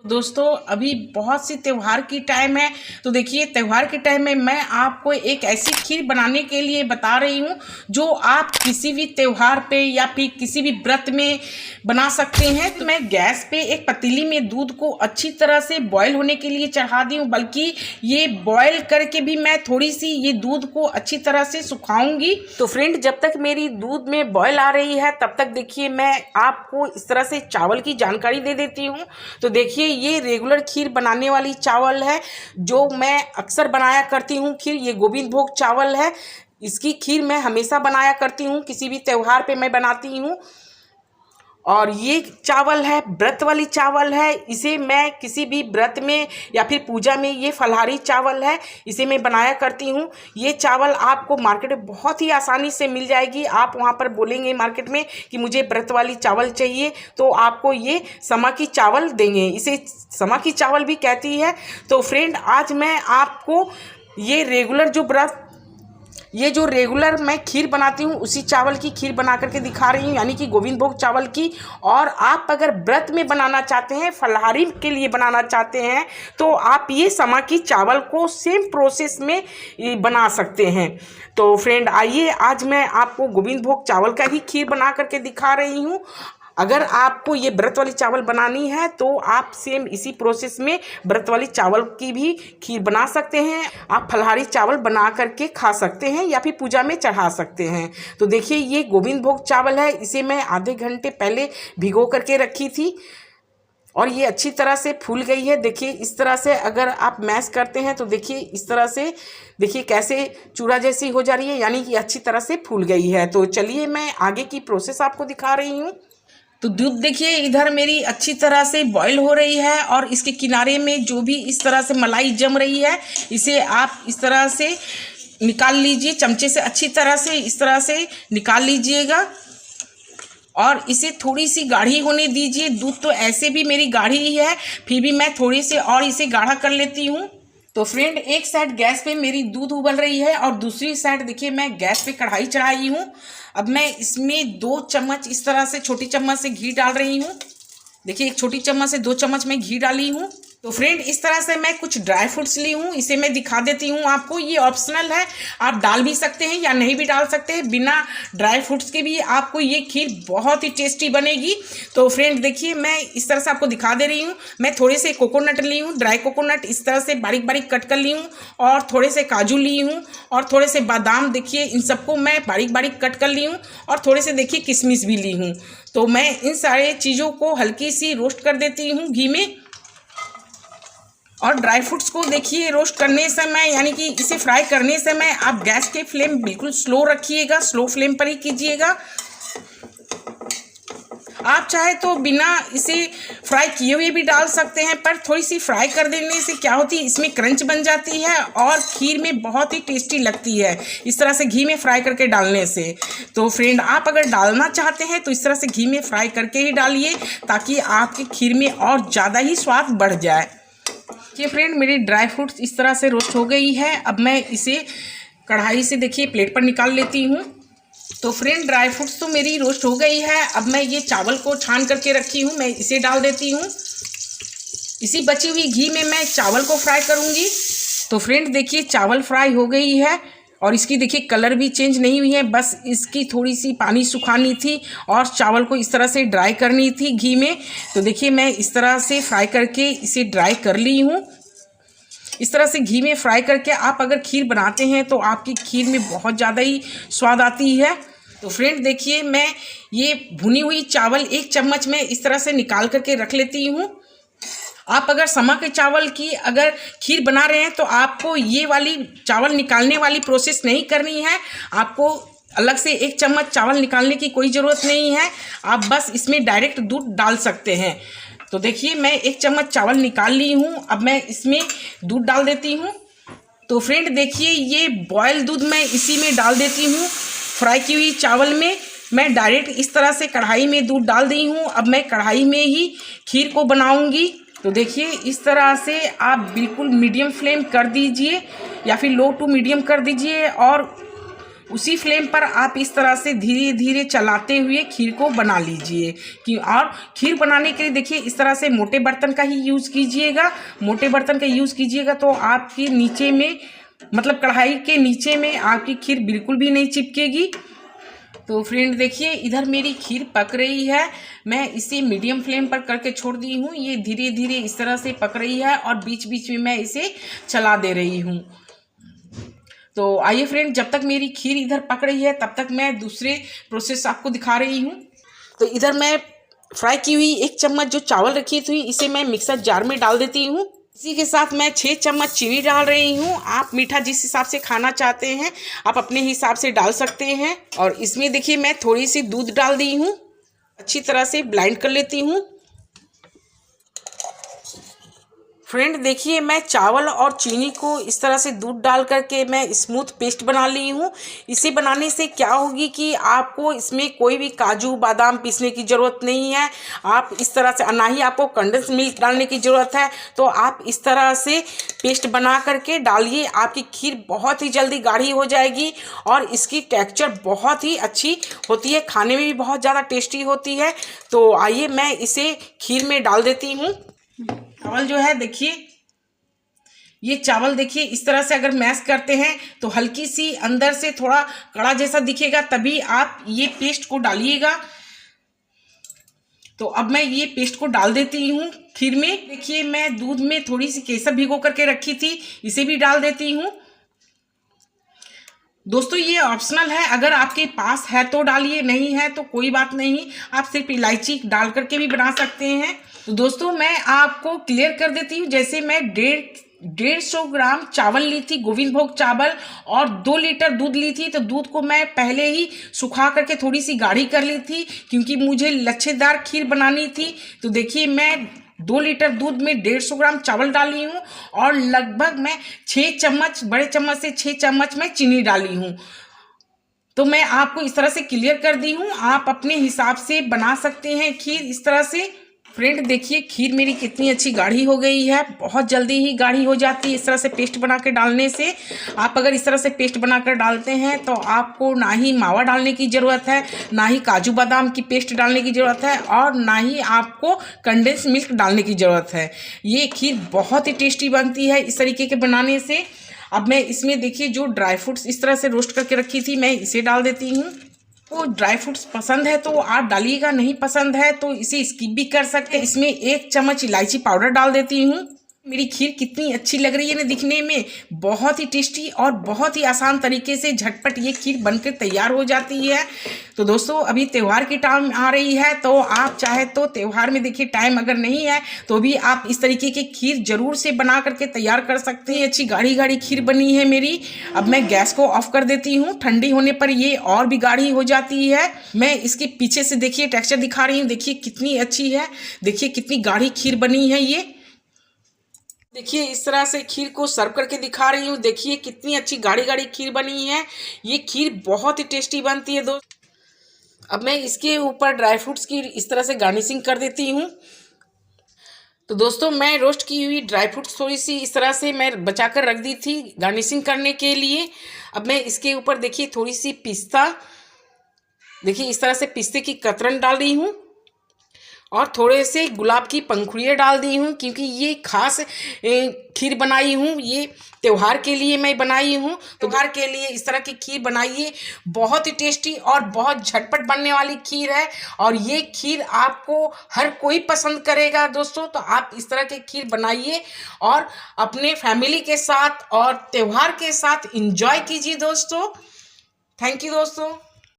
दोस्तों अभी बहुत सी त्यौहार की टाइम है। तो देखिए त्यौहार के टाइम में मैं आपको एक ऐसी खीर बनाने के लिए बता रही हूँ जो आप किसी भी त्यौहार पे या फिर किसी भी व्रत में बना सकते हैं। तो मैं गैस पे एक पतीली में दूध को अच्छी तरह से बॉईल होने के लिए चढ़ा दी हूँ, बल्कि ये बॉईल करके भी मैं थोड़ी सी ये दूध को अच्छी तरह से सुखाऊंगी। तो फ्रेंड, जब तक मेरी दूध में बॉईल आ रही है तब तक देखिए मैं आपको इस तरह से चावल की जानकारी दे देती हूँ। तो देखिए ये रेगुलर खीर बनाने वाली चावल है जो मैं अक्सर बनाया करती हूँ खीर। ये गोविंद भोग चावल है। इसकी खीर मैं हमेशा बनाया करती हूँ, किसी भी त्यौहार पे मैं बनाती हूँ। और ये चावल है व्रत वाली चावल है। इसे मैं किसी भी व्रत में या फिर पूजा में, ये फलाहारी चावल है, इसे मैं बनाया करती हूँ। ये चावल आपको मार्केट में बहुत ही आसानी से मिल जाएगी। आप वहाँ पर बोलेंगे मार्केट में कि मुझे व्रत वाली चावल चाहिए तो आपको ये समा की चावल देंगे। इसे समा की चावल भी कहती है। तो फ्रेंड, आज मैं आपको ये जो रेगुलर मैं खीर बनाती हूँ उसी चावल की खीर बना करके दिखा रही हूँ, यानी कि गोविंद भोग चावल की। और आप अगर व्रत में बनाना चाहते हैं, फलाहारी के लिए बनाना चाहते हैं, तो आप ये समा की चावल को सेम प्रोसेस में बना सकते हैं। तो फ्रेंड आइए, आज मैं आपको गोविंद भोग चावल का ही खीर बना करके दिखा रही हूँ। अगर आपको ये व्रत वाली चावल बनानी है तो आप सेम इसी प्रोसेस में व्रत वाली चावल की भी खीर बना सकते हैं। आप फलाहारी चावल बना करके खा सकते हैं या फिर पूजा में चढ़ा सकते हैं। तो देखिए ये गोविंद भोग चावल है। इसे मैं आधे घंटे पहले भिगो करके रखी थी और ये अच्छी तरह से फूल गई है। देखिए इस तरह से अगर आप मैश करते हैं तो देखिए इस तरह से, देखिए कैसे चूड़ा जैसी हो जा रही है, यानी कि अच्छी तरह से फूल गई है। तो चलिए मैं आगे की प्रोसेस आपको दिखा रही हूँ। तो दूध देखिए इधर मेरी अच्छी तरह से बॉईल हो रही है और इसके किनारे में जो भी इस तरह से मलाई जम रही है, इसे आप इस तरह से निकाल लीजिए। चमचे से अच्छी तरह से इस तरह से निकाल लीजिएगा और इसे थोड़ी सी गाढ़ी होने दीजिए। दूध तो ऐसे भी मेरी गाढ़ी ही है, फिर भी मैं थोड़ी सी और इसे गाढ़ा कर लेती हूँ। तो फ्रेंड, एक साइड गैस पे मेरी दूध उबल रही है और दूसरी साइड देखिए मैं गैस पे कढ़ाई चढ़ाई हूँ। अब मैं इसमें 2 चम्मच इस तरह से छोटी चम्मच से घी डाल रही हूँ। देखिए एक छोटी चम्मच से 2 चम्मच में घी डाली हूँ। तो फ्रेंड, इस तरह से मैं कुछ ड्राई फ्रूट्स ली हूँ, इसे मैं दिखा देती हूँ आपको। ये ऑप्शनल है, आप डाल भी सकते हैं या नहीं भी डाल सकते हैं। बिना ड्राई फ्रूट्स के भी आपको ये खीर बहुत ही टेस्टी बनेगी। तो फ्रेंड देखिए मैं इस तरह से आपको दिखा दे रही हूँ। मैं थोड़े से कोकोनट ली हूँ, ड्राई कोकोनट इस तरह से बारीक बारीक कट कर ली हूँ, और थोड़े से काजू ली हूँ और थोड़े से बादाम, देखिए इन सबको मैं बारीक बारीक कट कर ली हूँ, और थोड़े से देखिए किशमिश भी ली हूँ। तो मैं इन सारे चीज़ों को हल्की सी रोस्ट कर देती हूँ घी में। और ड्राई फ्रूट्स को देखिए रोस्ट करने समय, यानी कि इसे फ्राई करने समय आप गैस के फ्लेम बिल्कुल स्लो रखिएगा, स्लो फ्लेम पर ही कीजिएगा। आप चाहे तो बिना इसे फ्राई किए हुए भी डाल सकते हैं, पर थोड़ी सी फ्राई कर देने से क्या होती है, इसमें क्रंच बन जाती है और खीर में बहुत ही टेस्टी लगती है इस तरह से घी में फ्राई करके डालने से। तो फ्रेंड, आप अगर डालना चाहते हैं तो इस तरह से घी में फ्राई करके ही डालिए, ताकि आपकी खीर में और ज़्यादा ही स्वाद बढ़ जाए। ये फ्रेंड, मेरी ड्राई फ्रूट्स इस तरह से रोस्ट हो गई है। अब मैं इसे कढ़ाई से देखिए प्लेट पर निकाल लेती हूँ। तो फ्रेंड, ड्राई फ्रूट्स तो मेरी रोस्ट हो गई है। अब मैं ये चावल को छान करके रखी हूँ, मैं इसे डाल देती हूँ। इसी बची हुई घी में मैं चावल को फ्राई करूँगी। तो फ्रेंड देखिए चावल फ्राई हो गई है और इसकी देखिए कलर भी चेंज नहीं हुई है, बस इसकी थोड़ी सी पानी सुखानी थी और चावल को इस तरह से ड्राई करनी थी घी में। तो देखिए मैं इस तरह से फ्राई करके इसे ड्राई कर ली हूँ। इस तरह से घी में फ्राई करके आप अगर खीर बनाते हैं तो आपकी खीर में बहुत ज़्यादा ही स्वाद आती है। तो फ्रेंड देखिए मैं ये भुनी हुई चावल 1 चम्मच में इस तरह से निकाल करके रख लेती हूँ। आप अगर समा के चावल की अगर खीर बना रहे हैं तो आपको ये वाली चावल निकालने वाली प्रोसेस नहीं करनी है। आपको अलग से 1 चम्मच चावल निकालने की कोई ज़रूरत नहीं है, आप बस इसमें डायरेक्ट दूध डाल सकते हैं। तो देखिए मैं 1 चम्मच चावल निकाल ली हूँ। अब मैं इसमें दूध डाल देती हूँ। तो फ्रेंड देखिए ये बॉयल दूध मैं इसी में डाल देती हूँ। फ्राई की हुई चावल में मैं डायरेक्ट इस तरह से कढ़ाई में दूध डाल दी हूँ। अब मैं कढ़ाई में ही खीर को बनाऊँगी। तो देखिए इस तरह से आप बिल्कुल मीडियम फ्लेम कर दीजिए या फिर लो टू मीडियम कर दीजिए और उसी फ्लेम पर आप इस तरह से धीरे धीरे चलाते हुए खीर को बना लीजिए। कि और खीर बनाने के लिए देखिए इस तरह से मोटे बर्तन का ही यूज़ कीजिएगा। मोटे बर्तन का यूज़ कीजिएगा तो आपकी नीचे में मतलब कढ़ाई के नीचे में आपकी खीर बिल्कुल भी नहीं चिपकेगी। तो फ्रेंड देखिए इधर मेरी खीर पक रही है। मैं इसे मीडियम फ्लेम पर करके छोड़ दी हूँ। ये धीरे धीरे इस तरह से पक रही है और बीच बीच में मैं इसे चला दे रही हूँ। तो आइए फ्रेंड, जब तक मेरी खीर इधर पक रही है तब तक मैं दूसरे प्रोसेस आपको दिखा रही हूँ। तो इधर मैं फ्राई की हुई 1 चम्मच जो चावल रखी थी इसे मैं मिक्सर जार में डाल देती हूँ। इसी के साथ मैं 6 चम्मच चीनी डाल रही हूँ। आप मीठा जिस हिसाब से खाना चाहते हैं आप अपने हिसाब से डाल सकते हैं। और इसमें देखिए मैं थोड़ी सी दूध डाल दी हूँ। अच्छी तरह से ब्लेंड कर लेती हूँ। फ्रेंड देखिए मैं चावल और चीनी को इस तरह से दूध डाल करके मैं स्मूथ पेस्ट बना ली हूँ। इसे बनाने से क्या होगी कि आपको इसमें कोई भी काजू बादाम पीसने की ज़रूरत नहीं है। आप इस तरह से, ना ही आपको कंडेंस मिल्क डालने की ज़रूरत है। तो आप इस तरह से पेस्ट बना करके डालिए। आपकी खीर बहुत ही जल्दी गाढ़ी हो जाएगी और इसकी टेक्सचर बहुत ही अच्छी होती है, खाने में भी बहुत ज़्यादा टेस्टी होती है। तो आइए मैं इसे खीर में डाल देती हूँ। चावल जो है देखिए, ये चावल देखिए इस तरह से अगर मैश करते हैं तो हल्की सी अंदर से थोड़ा कड़ा जैसा दिखेगा, तभी आप ये पेस्ट को डालिएगा। तो अब मैं ये पेस्ट को डाल देती हूँ खीर में। देखिए मैं दूध में थोड़ी सी केसर भिगो करके रखी थी, इसे भी डाल देती हूँ। दोस्तों ये ऑप्शनल है, अगर आपके पास है तो डालिए, नहीं है तो कोई बात नहीं, आप सिर्फ इलायची डाल करके भी बना सकते हैं। तो दोस्तों मैं आपको क्लियर कर देती हूँ। जैसे मैं 150 ग्राम चावल ली थी, गोविंद भोग चावल, और 2 लीटर दूध ली थी। तो दूध को मैं पहले ही सुखा करके थोड़ी सी गाढ़ी कर ली थी क्योंकि मुझे लच्छेदार खीर बनानी थी। तो देखिए मैं 2 लीटर दूध में 150 ग्राम चावल डाली हूँ और लगभग मैं 6 चम्मच, बड़े चम्मच से 6 चम्मच मैं चीनी डाली हूँ। तो मैं आपको इस तरह से क्लियर कर दी हूँ। आप अपने हिसाब से बना सकते हैं खीर इस तरह से। फ्रेंड देखिए खीर मेरी कितनी अच्छी गाढ़ी हो गई है, बहुत जल्दी ही गाढ़ी हो जाती है इस तरह से पेस्ट बना के डालने से। आप अगर इस तरह से पेस्ट बनाकर डालते हैं तो आपको ना ही मावा डालने की ज़रूरत है, ना ही काजू बादाम की पेस्ट डालने की ज़रूरत है, और ना ही आपको कंडेंस मिल्क डालने की ज़रूरत है। ये खीर बहुत ही टेस्टी बनती है इस तरीके के बनाने से। अब मैं इसमें देखिए जो ड्राई फ्रूट्स इस तरह से रोस्ट करके रखी थी मैं इसे डाल देती हूँ। तो ड्राई फ्रूट्स पसंद है तो आप डालिएगा, नहीं पसंद है तो इसे स्किप भी कर सकते हैं। इसमें 1 चम्मच इलायची पाउडर डाल देती हूँ। मेरी खीर कितनी अच्छी लग रही है ना दिखने में, बहुत ही टेस्टी और बहुत ही आसान तरीके से झटपट ये खीर बनकर तैयार हो जाती है। तो दोस्तों अभी त्यौहार की टाइम आ रही है, तो आप चाहे तो त्यौहार में देखिए टाइम अगर नहीं है तो भी आप इस तरीके की खीर जरूर से बना करके तैयार कर सकते हैं। अच्छी गाढ़ी गाढ़ी खीर बनी है मेरी। अब मैं गैस को ऑफ कर देती हूँ, ठंडी होने पर ये और भी गाढ़ी हो जाती है। मैं इसके पीछे से देखिए टेक्सचर दिखा रही हूँ, देखिए कितनी अच्छी है, देखिए कितनी गाढ़ी खीर बनी है ये। देखिए इस तरह से खीर को सर्व करके दिखा रही हूँ, देखिए कितनी अच्छी गाढ़ी गाढ़ी खीर बनी है। ये खीर बहुत ही टेस्टी बनती है दोस्त। अब मैं इसके ऊपर ड्राई फ्रूट्स की इस तरह से गार्निशिंग कर देती हूँ। तो दोस्तों मैं रोस्ट की हुई ड्राई फ्रूट्स थोड़ी सी इस तरह से मैं बचा कर रख दी थी गार्निशिंग करने के लिए। अब मैं इसके ऊपर देखिए थोड़ी सी पिस्ता, देखिए इस तरह से पिस्ते की कतरन डाल रही हूँ और थोड़े से गुलाब की पंखुड़ियाँ डाल दी हूँ, क्योंकि ये खास खीर बनाई हूँ, ये त्यौहार के लिए मैं बनाई हूँ। त्यौहार के लिए इस तरह की खीर बनाइए, बहुत ही टेस्टी और बहुत झटपट बनने वाली खीर है और ये खीर आपको हर कोई पसंद करेगा दोस्तों। तो आप इस तरह की खीर बनाइए और अपने फैमिली के साथ और त्यौहार के साथ एंजॉय कीजिए दोस्तों। थैंक यू दोस्तों।